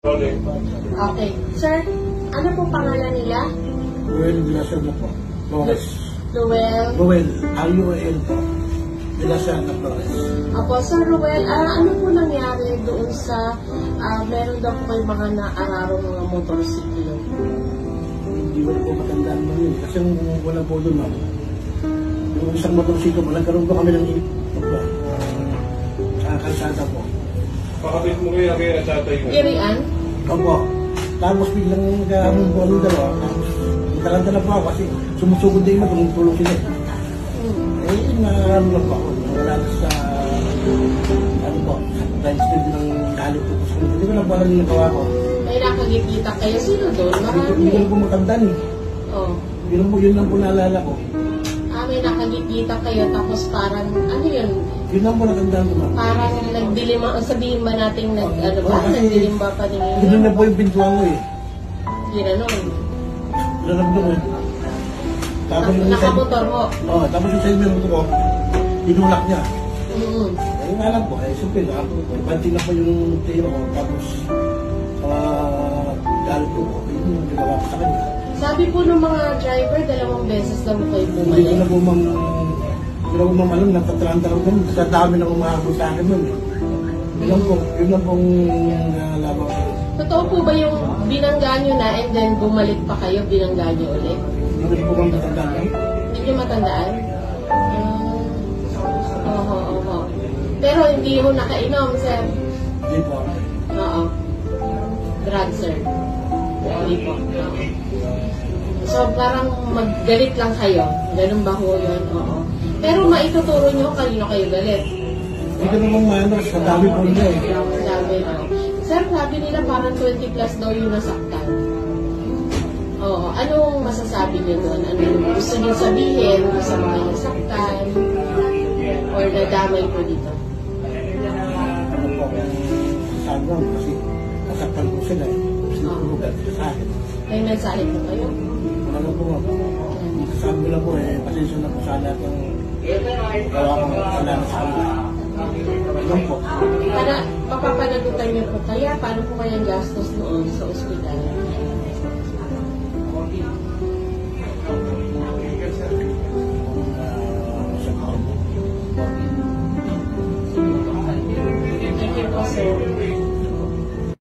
Okay. Sir, ano po pangalan nila? Ruel Villaseñor po. Flores. Ruel. R-U-E-L po. Villaseñor Flores. Apo, Sir Ruel, ano po nangyari doon sa, meron daw po kayo mga naararong mga motorsiklo? Hindi ko po matandaan mo yun. Kasi wala po doon, ma'am. Yung isang motorsiklo po, nagkaroon po kami ng sa kalsada po. Pakapit mo kaya tatay mo. Irian? Opo. Tapos biglang nagkaroon po ng dalawa. Tapos nagkaroon po ako kasi sumusugod din mo, tumutulong sila. Eh, nakakaroon lang po ako. Wala sa, ano po, dahil sila ng galit po. Hindi ko lang po alam yung nagawa ko. May nakagikita kayo. Sino doon? Marami. Hindi ko lang po matandaan eh. Oh. Yun lang po naalala ko. May nakagikita kayo tapos parang, ano yun? Yun lang po natandaan ko, ma'am. Parang nagdilim, sabihin ba natin, nagdilim ba pa din yun? Yun na po yung pintuan ko eh. Ginanon. Lalabdo ko. Tapos yung Nakamotor mo? Oo, tapos yung side mirror ko, tinulak niya. Mm-hmm. Ayun nga lang po, siyempre, banti na po yung tiro ko. Tapos, galit ko, yun yung ginawa ko sa kanya. Sabi po ng mga driver, 2 beses daw kayo Hindi ko bumalik. na po alam, natatranta ko dun. Sa dami na umahabol sa akin nun eh. Yun lang pong nalaman ko. Totoo po ba yung binangga nyo na and then bumalik pa kayo, binangga nyo ulit? Hindi ko bang matandaan eh. Hindi nyo matandaan? Oo. Pero hindi mo nakainom, sir? Hindi po. Oo. Drug, sir? Hindi po. So, parang maggalit lang kayo. Ganun ba ho yun? Oo. Pero maituturo nyo kanino kayo galit. Hindi ko namang maano, sa dami po niya eh. Sabi na. Sir, sabi nila parang 20 plus daw yung nasaktan. Oo. Anong masasabi nyo doon? Anong gusto nyo sabihin? Gusto mo kayo nasaktan? Or nadamay po dito? Ano po, sabi lang kasi nasaktan ko sila eh. Kasi tulugan sila sa akin. May mensahe po kayo? Wala na po nga. Sabi lang po eh, pasensya na po sa lahat ng gawa ko kasalanan sa kanila. Lang po. Para mapapanagutan niyo po kaya, paano po kayang gastos noon sa ospital?